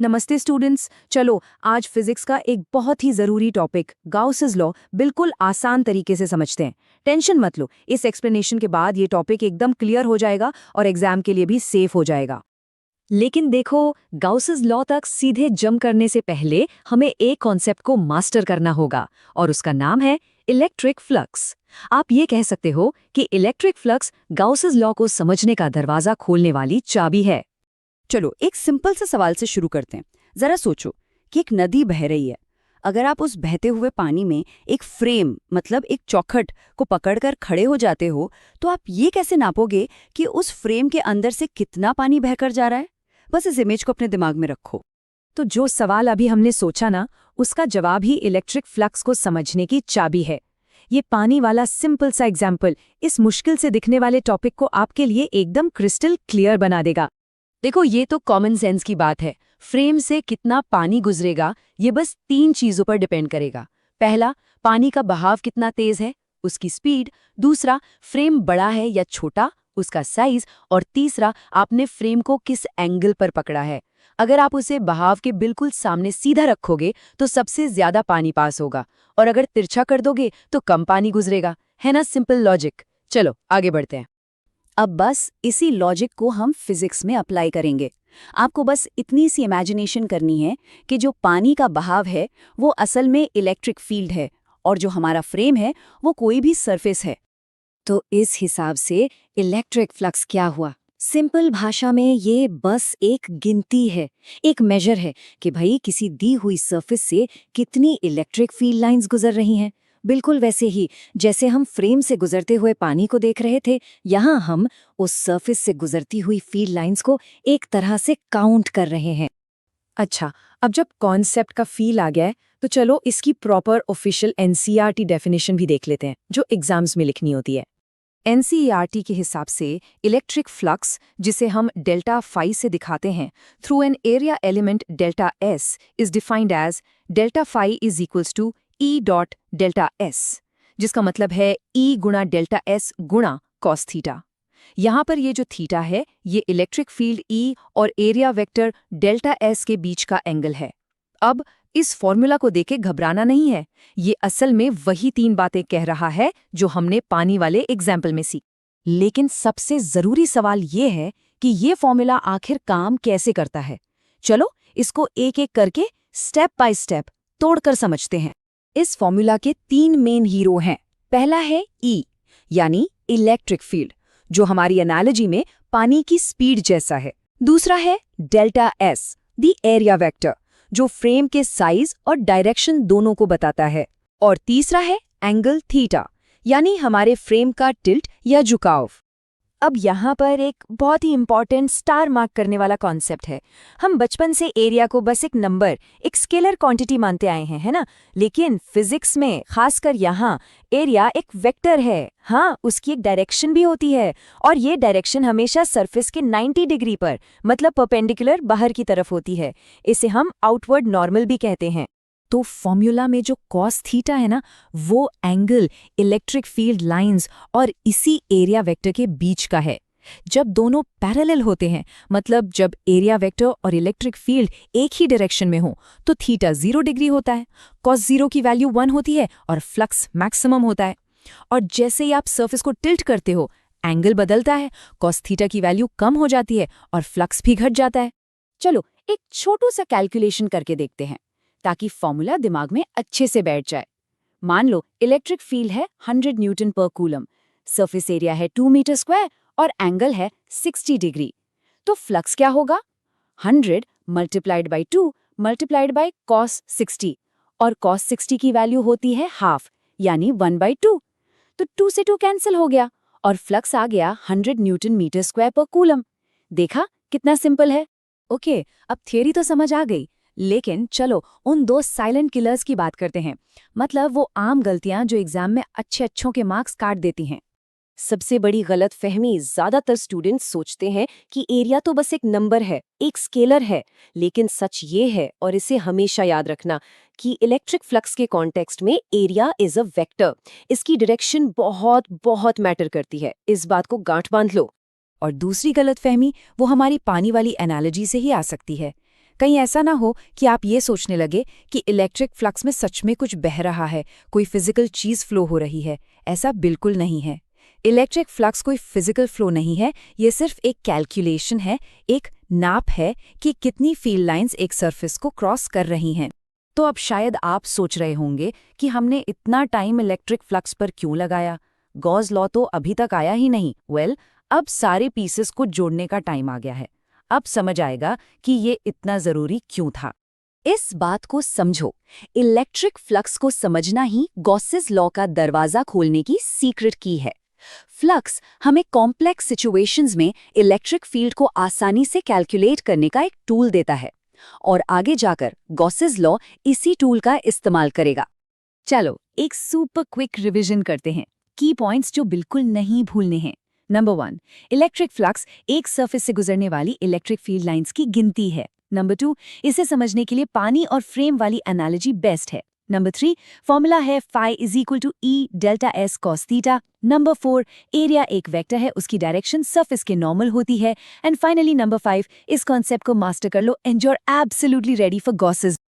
नमस्ते स्टूडेंट्स। चलो आज फिजिक्स का एक बहुत ही ज़रूरी टॉपिक गाउसेस लॉ बिल्कुल आसान तरीके से समझते हैं। टेंशन मत लो, इस एक्सप्लेनेशन के बाद ये टॉपिक एकदम क्लियर हो जाएगा और एग्जाम के लिए भी सेफ हो जाएगा। लेकिन देखो, गाउसेस लॉ तक सीधे जंप करने से पहले हमें एक कॉन्सेप्ट को मास्टर करना होगा और उसका नाम है इलेक्ट्रिक फ्लक्स। आप ये कह सकते हो कि इलेक्ट्रिक फ्लक्स गाउसेस लॉ को समझने का दरवाजा खोलने वाली चाबी है। चलो एक सिंपल सा सवाल से शुरू करते हैं। जरा सोचो कि एक नदी बह रही है। अगर आप उस बहते हुए पानी में एक फ्रेम मतलब एक चौखट को पकड़कर खड़े हो जाते हो, तो आप ये कैसे नापोगे कि उस फ्रेम के अंदर से कितना पानी बहकर जा रहा है? बस इस इमेज को अपने दिमाग में रखो। तो जो सवाल अभी हमने सोचा ना, उसका जवाब ही इलेक्ट्रिक फ्लक्स को समझने की चाबी है। ये पानी वाला सिंपल सा एग्जाम्पल इस मुश्किल से दिखने वाले टॉपिक को आपके लिए एकदम क्रिस्टल क्लियर बना देगा। देखो, ये तो कॉमन सेंस की बात है। फ्रेम से कितना पानी गुजरेगा ये बस 3 चीजों पर डिपेंड करेगा। पहला, पानी का बहाव कितना तेज है, उसकी स्पीड। दूसरा, फ्रेम बड़ा है या छोटा, उसका साइज। और तीसरा, आपने फ्रेम को किस एंगल पर पकड़ा है। अगर आप उसे बहाव के बिल्कुल सामने सीधा रखोगे तो सबसे ज्यादा पानी पास होगा, और अगर तिरछा कर दोगे तो कम पानी गुजरेगा। है ना सिंपल लॉजिक। चलो आगे बढ़ते हैं। अब बस इसी लॉजिक को हम फिजिक्स में अप्लाई करेंगे। आपको बस इतनी सी इमेजिनेशन करनी है कि जो पानी का बहाव है वो असल में इलेक्ट्रिक फील्ड है, और जो हमारा फ्रेम है वो कोई भी सरफेस है। तो इस हिसाब से इलेक्ट्रिक फ्लक्स क्या हुआ? सिंपल भाषा में ये बस एक गिनती है, एक मेजर है कि भाई किसी दी हुई सरफेस से कितनी इलेक्ट्रिक फील्ड लाइंस गुजर रही हैं। बिल्कुल वैसे ही जैसे हम फ्रेम से गुजरते हुए पानी को देख रहे थे, यहाँ हम उस सरफेस से गुजरती हुई फील्ड लाइंस को एक तरह से काउंट कर रहे हैं। अच्छा, अब जब कॉन्सेप्ट का फील आ गया है तो चलो इसकी प्रॉपर ऑफिशियल एनसीईआरटी डेफिनेशन भी देख लेते हैं, जो एग्जाम्स में लिखनी होती है। एनसीईआरटी के हिसाब से इलेक्ट्रिक फ्लक्स, जिसे हम डेल्टा फाई से दिखाते हैं, through an area element delta S is defined as delta phi is equals to E dot delta S, जिसका मतलब है ई गुणा डेल्टा एस गुणा कॉस थीटा। यहाँ पर ये जो थीटा है ये इलेक्ट्रिक फील्ड ई और एरिया वेक्टर डेल्टा एस के बीच का एंगल है। अब इस फॉर्मूला को देखे घबराना नहीं है, ये असल में वही 3 बातें कह रहा है जो हमने पानी वाले एग्जाम्पल में सीखी। लेकिन सबसे जरूरी सवाल ये है कि ये फॉर्मूला आखिर काम कैसे करता है। चलो इसको एक एक करके स्टेप बाय स्टेप तोड़कर समझते हैं। इस फॉर्मूला के 3 मेन हीरो हैं। पहला है ई यानी इलेक्ट्रिक फील्ड, जो हमारी एनालॉजी में पानी की स्पीड जैसा है। दूसरा है delta S, the area vector, जो फ्रेम के साइज और डायरेक्शन दोनों को बताता है। और तीसरा है एंगल थीटा, यानी हमारे फ्रेम का टिल्ट या झुकाव। अब यहाँ पर एक बहुत ही इंपॉर्टेंट स्टार मार्क करने वाला कॉन्सेप्ट है। हम बचपन से एरिया को बस एक नंबर, एक स्केलर क्वांटिटी मानते आए हैं, है ना? लेकिन फिजिक्स में खासकर यहाँ एरिया एक वेक्टर है। हाँ, उसकी एक डायरेक्शन भी होती है, और ये डायरेक्शन हमेशा सरफेस के 90 डिग्री पर, मतलब परपेंडिकुलर बाहर की तरफ होती है। इसे हम आउटवर्ड नॉर्मल भी कहते हैं। तो फॉर्मूला में जो कॉस थीटा है ना, वो एंगल इलेक्ट्रिक फील्ड लाइंस और इसी एरिया वेक्टर के बीच का है। जब दोनों पैरेलल होते हैं, मतलब जब एरिया वेक्टर और इलेक्ट्रिक फील्ड एक ही डायरेक्शन में हो, तो थीटा 0 डिग्री होता है, कॉस 0 की वैल्यू 1 होती है और फ्लक्स मैक्सिमम होता है। और जैसे ही आप सरफेस को टिल्ट करते हो, एंगल बदलता है, कॉस थीटा की वैल्यू कम हो जाती है और फ्लक्स भी घट जाता है। चलो एक छोटू सा कैलकुलेशन करके देखते हैं ताकि फॉर्मूला दिमाग में अच्छे से बैठ जाए। मान लो इलेक्ट्रिक फील्ड है 100 न्यूटन पर कूलम, सरफेस एरिया है 2 मीटर स्क्वायर और एंगल है 60 डिग्री। तो फ्लक्स क्या होगा? 100 multiplied by 2 multiplied by cos 60, और कॉस 60 की वैल्यू होती है हाफ, यानी 1/2। तो 2 से 2 कैंसिल हो गया और फ्लक्स आ गया 100 न्यूटन मीटर स्क्वायर पर कूलम। देखा कितना सिंपल है। ओके, अब थियरी तो समझ आ गई, लेकिन चलो उन 2 साइलेंट किलर्स की बात करते हैं, मतलब वो आम गलतियां जो एग्जाम में अच्छों के मार्क्स काट देती हैं। सबसे बड़ी गलत फहमी, ज्यादातर स्टूडेंट्स सोचते हैं कि एरिया तो बस एक नंबर है, एक स्केलर है। लेकिन सच ये है, और इसे हमेशा याद रखना, कि इलेक्ट्रिक फ्लक्स के कॉन्टेक्स्ट में एरिया इज अ वेक्टर। इसकी डायरेक्शन बहुत बहुत मैटर करती है, इस बात को गांठ बांध लो। और दूसरी गलतफहमी वो हमारी पानी वाली एनालॉजी से ही आ सकती है। कहीं ऐसा ना हो कि आप ये सोचने लगे कि इलेक्ट्रिक फ्लक्स में सच में कुछ बह रहा है, कोई फिजिकल चीज फ्लो हो रही है। ऐसा बिल्कुल नहीं है। इलेक्ट्रिक फ्लक्स कोई फिजिकल फ्लो नहीं है, ये सिर्फ एक कैलकुलेशन है, एक नाप है कि कितनी फील्ड लाइंस एक सरफेस को क्रॉस कर रही हैं। तो अब शायद आप सोच रहे होंगे कि हमने इतना टाइम इलेक्ट्रिक फ्लक्स पर क्यों लगाया, गॉस लॉ तो अभी तक आया ही नहीं। अब सारे पीसेस को जोड़ने का टाइम आ गया है। अब समझ आएगा कि ये इतना जरूरी क्यों था। इस बात को समझो, इलेक्ट्रिक फ्लक्स को समझना ही गॉसेस लॉ का दरवाजा खोलने की सीक्रेट की है। फ्लक्स हमें कॉम्प्लेक्स सिचुएशंस में इलेक्ट्रिक फील्ड को आसानी से कैलकुलेट करने का एक टूल देता है, और आगे जाकर गॉसेस लॉ इसी टूल का इस्तेमाल करेगा। चलो एक सुपर क्विक रिवीजन करते हैं, की पॉइंट्स जो बिल्कुल नहीं भूलने हैं। नंबर 1, इलेक्ट्रिक फ्लक्स एक सरफेस से गुजरने वाली इलेक्ट्रिक फील्ड लाइंस की गिनती है। नंबर 2, इसे समझने के लिए पानी और फ्रेम वाली एनालॉजी बेस्ट है। नंबर 3, फॉर्मूला है phi = E delta S cos theta. Number 4, area एक वेक्टर है, उसकी डायरेक्शन सरफेस के नॉर्मल होती है। एंड फाइनली नंबर 5, इस कॉन्सेप्ट को मास्टर कर लो and you are absolutely ready for Gauss's